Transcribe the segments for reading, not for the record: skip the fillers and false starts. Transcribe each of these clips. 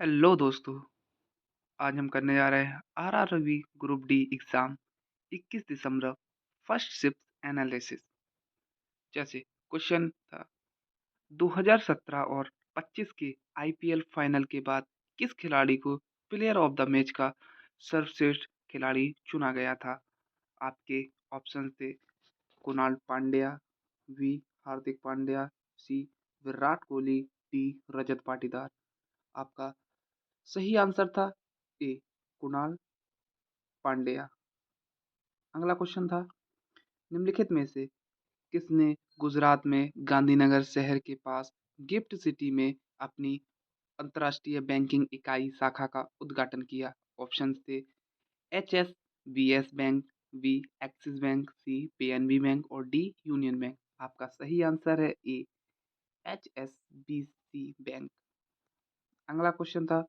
Hello दोस्तों। आज हम करने जा रहे हैं आरआरबी ग्रुप डी एग्जाम 21 दिसंबर फर्स्ट शिफ्ट एनालिसिस। जैसे क्वेश्चन था 2017 और 25 के आईपीएल फाइनल के बाद किस खिलाड़ी को प्लेयर ऑफ द मैच का सर्वश्रेष्ठ खिलाड़ी चुना गया था। आपके ऑप्शन थे कुणाल पांड्या, बी हार्दिक पांड्या, सी विराट कोहली, डी रजत पाटीदार। आपका सही आंसर था ए कुणाल पांड्या। अगला क्वेश्चन था निम्नलिखित में से किसने गुजरात में गांधीनगर शहर के पास गिफ्ट सिटी में अपनी अंतर्राष्ट्रीय बैंकिंग इकाई शाखा का उद्घाटन किया। ऑप्शन थे H S B S bank, B Axis bank, C PNB bank और डी यूनियन बैंक। आपका सही आंसर है A H S B C bank. अगला क्वेश्चन था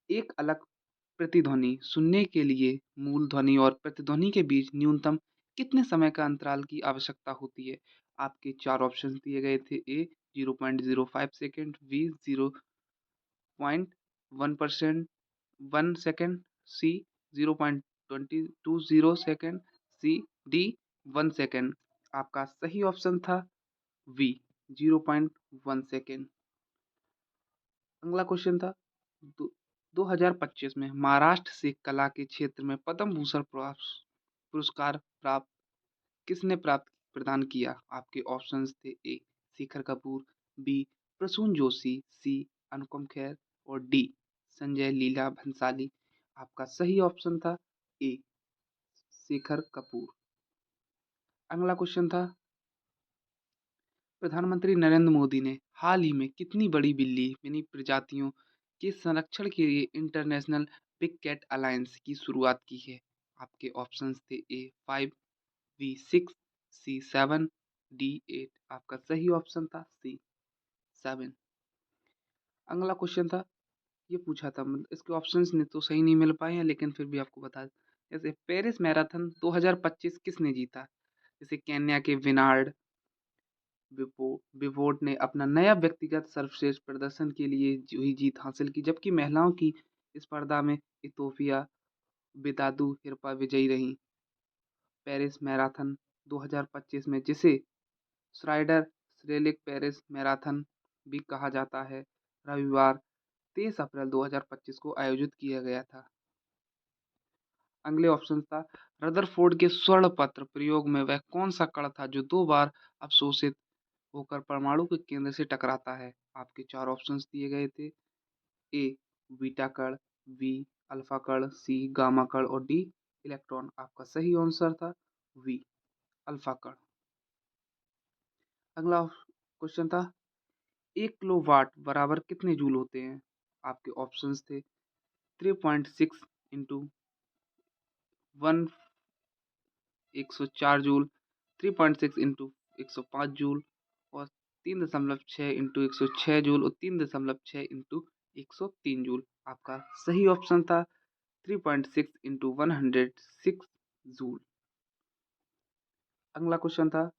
एक अलग प्रतिध्वनि सुनने के लिए मूल ध्वनि और प्रतिध्वनि के बीच न्यूनतम कितने समय का अंतराल की आवश्यकता होती है। आपके चार ऑप्शन दिए गए थे। ए 0.05 सेकेंड, बी 0.1% 1 सेकेंड, सी 0.20 सेकेंड, सी डी 1 सेकेंड। आपका सही ऑप्शन था वी 0.1 सेकेंड। अगला क्वेश्चन था 2025 में महाराष्ट्र से कला के क्षेत्र में पद्म भूषण पुरस्कार प्राप्त किसने प्राप्त प्रदान किया। आपके ऑप्शंस थे ए शेखर कपूर, बी प्रसून जोशी, सी अनुपम खेर और डी संजय लीला भंसाली। आपका सही ऑप्शन था ए शेखर कपूर। अगला क्वेश्चन था प्रधानमंत्री नरेंद्र मोदी ने हाल ही में कितनी बड़ी बिल्ली मिनी प्रजातियों के संरक्षण के लिए इंटरनेशनल बिग कैट अलायंस की शुरुआत की है। आपके ऑप्शंस थे ए 5, बी 6, सी 7, डी 8। आपका सही ऑप्शन था सी 7। अगला क्वेश्चन था ये पूछा था मतलब इसके ऑप्शंस ने तो सही नहीं मिल पाए हैं लेकिन फिर भी आपको बता दें। जैसे पेरिस मैराथन 2025 किसने जीता। जैसे केन्या के विनार्ड विवोट ने अपना नया व्यक्तिगत सर्वश्रेष्ठ प्रदर्शन के लिए हुई जीत हासिल की, जबकि महिलाओं की स्पर्धा में इथोपिया बिदादू हिरपा विजयी रहीं। पेरिस मैराथन 2025 में जिसे श्राइडर श्रेलिक पेरिस मैराथन भी कहा जाता है रविवार 23 अप्रैल 2025 को आयोजित किया गया था। अगले ऑप्शन था रदरफोर्ड के स्वर्ण पत्र प्रयोग में वह कौन सा कण था जो 2 बार अवशोषित होकर परमाणु के केंद्र से टकराता है। आपके चार ऑप्शंस दिए गए थे। ए बीटा कण, बी अल्फा कण, सी गामा कण और डी इलेक्ट्रॉन। आपका सही आंसर था वी अल्फा कण। अगला क्वेश्चन था 1 किलोवाट बराबर कितने जूल होते हैं। आपके ऑप्शंस थे 3.6 इंटू 104 जूल, 3.6 इंटू 105 जूल और 3.6 इंटू 106 जूल और 3.6 इंटू 103 जूल। आपका सही ऑप्शन था 3.6 इंटू 106 जूल। अगला क्वेश्चन था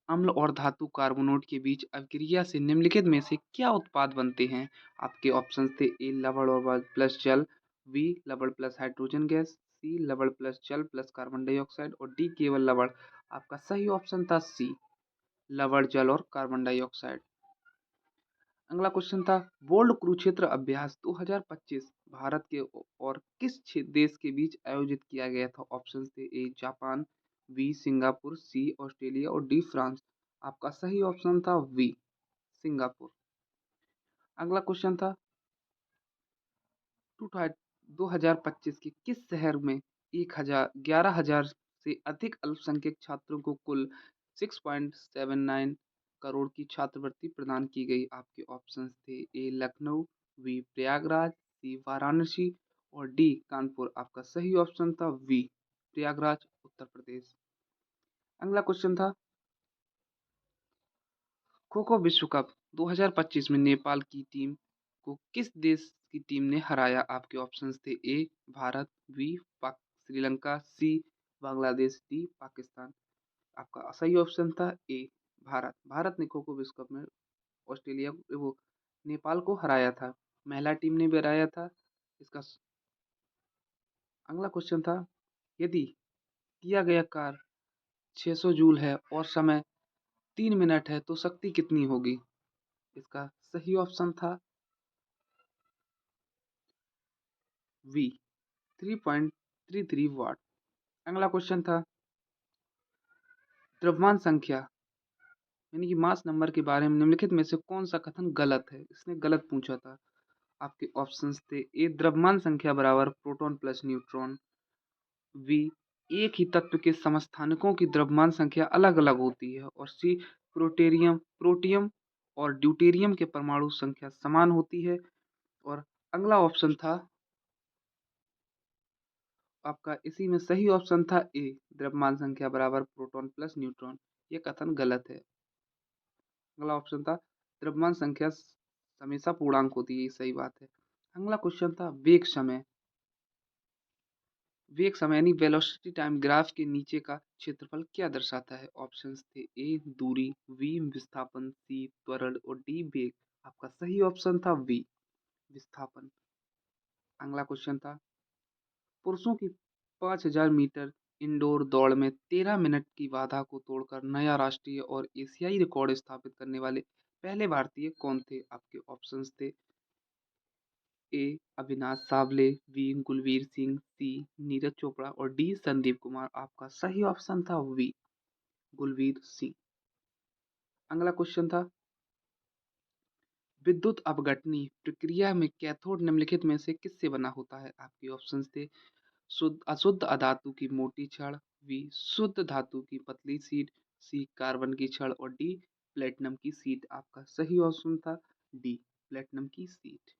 अम्ल और धातु कार्बोनेट के बीच अभिक्रिया से निम्नलिखित में से क्या उत्पाद बनते हैं। आपके ऑप्शन थे ए लवण और प्लस जल, बी लवण प्लस हाइड्रोजन गैस, सी लवण प्लस जल प्लस कार्बन डाइऑक्साइड और डी केवल लवण। आपका सही ऑप्शन था सी लवण जल और कार्बन डाइऑक्साइड। अगला क्वेश्चन था वर्ल्ड कुरुक्षेत्र अभ्यास 2025 भारत के और किस देश के बीच आयोजित किया गया था। ऑप्शन थे A Japan, B Singapore, C Australia और डी फ्रांस। आपका सही ऑप्शन था वी सिंगापुर। अगला क्वेश्चन था 2025 के किस शहर में 11,000 से अधिक अल्पसंख्यक छात्रों को कुल 6.79 करोड़ की छात्रवृत्ति प्रदान की गई। आपके ऑप्शंस थे ए लखनऊ, बी प्रयागराज, सी वाराणसी और डी कानपुर। आपका सही ऑप्शन था वी प्रयागराज उत्तर प्रदेश। अगला क्वेश्चन था खो खो विश्व कप 2025 में नेपाल की टीम को किस देश की टीम ने हराया। आपके ऑप्शंस थे ए भारत, बी श्रीलंका, सी बांग्लादेश, डी पाकिस्तान। आपका सही ऑप्शन था ए भारत। भारत ने खो खो विश्व कप में ऑस्ट्रेलिया वो नेपाल को हराया था। महिला टीम ने भी हराया था। इसका अगला क्वेश्चन था, यदि किया गया कार्य 600 जूल है और समय 3 मिनट है तो शक्ति कितनी होगी? इसका सही ऑप्शन था वी 3.33 वाट। अगला क्वेश्चन था, द्रव्यमान संख्या यानी कि मास नंबर के बारे में निम्नलिखित में से कौन सा कथन गलत है? इसने गलत पूछा था। आपके ऑप्शंस थे, ए द्रव्यमान संख्या बराबर प्रोटॉन प्लस न्यूट्रॉन, बी एक ही तत्व के समस्थानिकों की द्रव्यमान संख्या अलग अलग होती है, और सी प्रोटियम और ड्यूटेरियम के परमाणु संख्या समान होती है। और अगला ऑप्शन था आपका, इसी में सही ऑप्शन था ए द्रव्यमान संख्या बराबर प्रोटॉन प्लस न्यूट्रॉन। ये कथन गलत है। अगला ऑप्शन था द्रव्यमान संख्या हमेशा पूर्णांक होती है, ये सही बात है। अगला क्वेश्चन था वेग समय यानी वेलोसिटी टाइम ग्राफ के नीचे का क्षेत्रफल क्या दर्शाता है? ऑप्शंस थे, ए दूरी, बी विस्थापन, सी त्वरण और डी वेग। आपका सही ऑप्शन था बी विस्थापन। अगला क्वेश्चन था, पुरुषों की 5000 मीटर इंडोर दौड़ में 13 मिनट की बाधा को तोड़कर नया राष्ट्रीय और एशियाई रिकॉर्ड स्थापित करने वाले पहले भारतीय कौन थे? आपके ऑप्शंस थे, ए अविनाश सावले, बी गुलवीर सिंह, सी नीरज चोपड़ा और डी संदीप कुमार। आपका सही ऑप्शन था वी गुलवीर सिंह। अगला क्वेश्चन था, विद्युत अपघटनी प्रक्रिया में कैथोड निम्नलिखित में से किससे बना होता है? आपके ऑप्शंस थे, शुद्ध अशुद्ध अधातु की मोटी छड़, बी शुद्ध धातु की पतली शीट, सी कार्बन की छड़ और डी प्लेटिनम की शीट। आपका सही ऑप्शन था डी प्लेटिनम की शीट।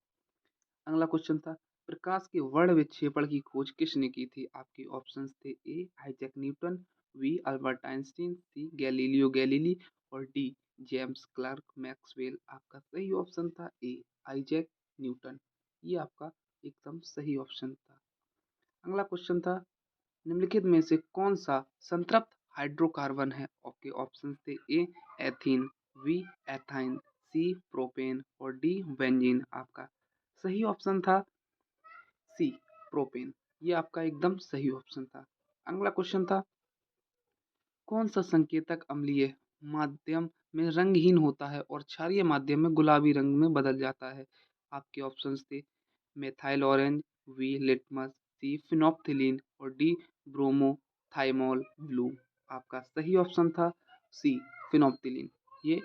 अगला क्वेश्चन था, प्रकाश के वर्ण विक्षेपण की खोज किसने की थी? आपके ऑप्शंस थे, A Isaac Newton, B Albert Einstein, C Galileo Galilei और डी जेम्स क्लर्क मैक्सवेल। आपका सही ऑप्शन था ए आइजैक न्यूटन। ये आपका एकदम सही ऑप्शन था। अगला क्वेश्चन था, निम्नलिखित में से कौन सा संतृप्त हाइड्रोकार्बन है? आपके ऑप्शन थे, ए एथीन, बी एथाइन, सी प्रोपेन और डी बेंजीन। आपका सही ऑप्शन था सी प्रोपेन। ये आपका एकदम सही ऑप्शन था। अगला क्वेश्चन था, कौन सा संकेतक अम्लीय माध्यम में रंगहीन होता है और क्षारीय माध्यम में गुलाबी रंग में बदल जाता है? आपके ऑप्शंस थे, methyl orange, B litmus, C phenolphthalein और डी ब्रोमोथाइमोल ब्लू। आपका सही ऑप्शन था सी फिनोप्थिलीन। ये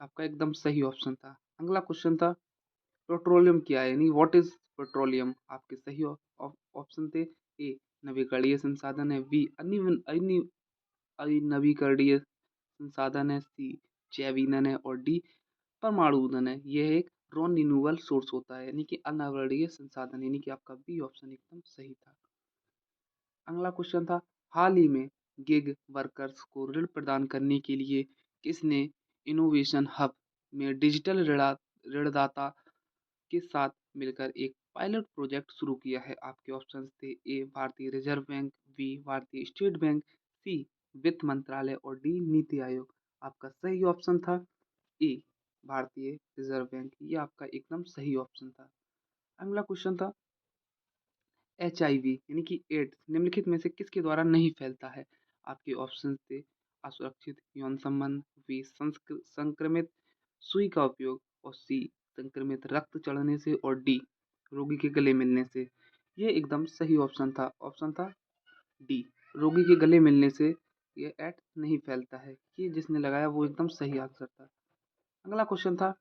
आपका एकदम सही ऑप्शन था। अगला क्वेश्चन था, पेट्रोलियम क्या है यानी व्हाट इज पेट्रोलियम? आपके सही ऑप्शन थे, ए नवीकरणीय संसाधन है, बी अनवीकरणीय संसाधन है, सी जैव ईंधन है और डी परमाणु ईंधन है। यह एक नॉन रिन्यूएबल सोर्स होता है यानी कि अनवरणीय संसाधन, यानी कि आपका बी ऑप्शन एकदम सही था। अगला क्वेश्चन था, हाल ही में गिग वर्कर्स को ऋण प्रदान करने के लिए किसने इनोवेशन हब में डिजिटल ऋणदाता के साथ मिलकर एक पायलट प्रोजेक्ट शुरू किया है? आपके ऑप्शंस थे, ए भारतीय रिजर्व बैंक, बी भारतीय स्टेट बैंक, सी वित्त मंत्रालय और डी नीति आयोग। आपका सही ऑप्शन था ए भारतीय रिजर्व बैंक। ये आपका एकदम सही ऑप्शन था। अगला क्वेश्चन था, एचआईवी यानी कि एड्स निम्नलिखित में से किसके द्वारा नहीं फैलता है? आपके ऑप्शन थे, असुरक्षित यौन संबंध, बी संक्रमित सुई का उपयोग और सी संक्रमित रक्त चढ़ने से और डी रोगी के गले मिलने से। ये एकदम सही ऑप्शन था। ऑप्शन था डी रोगी के गले मिलने से ये एड्स नहीं फैलता है। ये जिसने लगाया वो एकदम सही आंसर था। अगला क्वेश्चन था,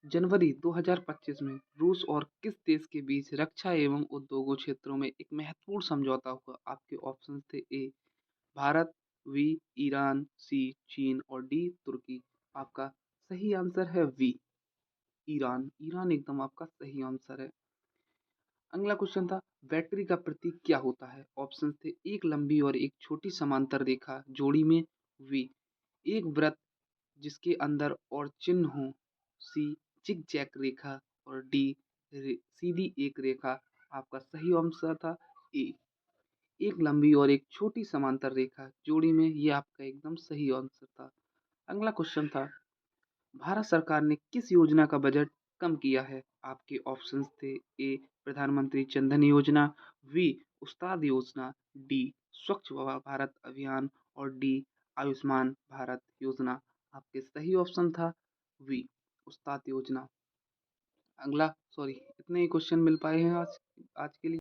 जनवरी 2025 में रूस और किस देश के बीच रक्षा एवं उद्योगों क्षेत्रों में एक महत्वपूर्ण समझौता हुआ? आपके ऑप्शन थे, ए भारत, बी ईरान, सी चीन और डी तुर्की। आपका सही आंसर है वी ईरान। ईरान एकदम आपका सही आंसर है। अगला क्वेश्चन था, बैटरी का प्रतीक क्या होता है? ऑप्शन थे, एक लंबी और एक छोटी समांतर रेखा जोड़ी में, वी एक वृत्त जिसके अंदर और चिन्ह हो, सी जिग जैग रेखा और डी सीधी एक रेखा। आपका सही आंसर था ए एक लंबी और एक छोटी समांतर रेखा जोड़ी में। ये आपका एकदम सही आंसर था। अगला क्वेश्चन था, भारत सरकार ने किस योजना का बजट कम किया है? आपके ऑप्शंस थे ए प्रधानमंत्री जन धन योजना, बी उस्ताद योजना, डी स्वच्छ भारत अभियान और डी आयुष्मान भारत योजना। आपके सही ऑप्शन था बी उस्ताद योजना। अगला सॉरी इतने ही क्वेश्चन मिल पाए हैं आज आज के लिए।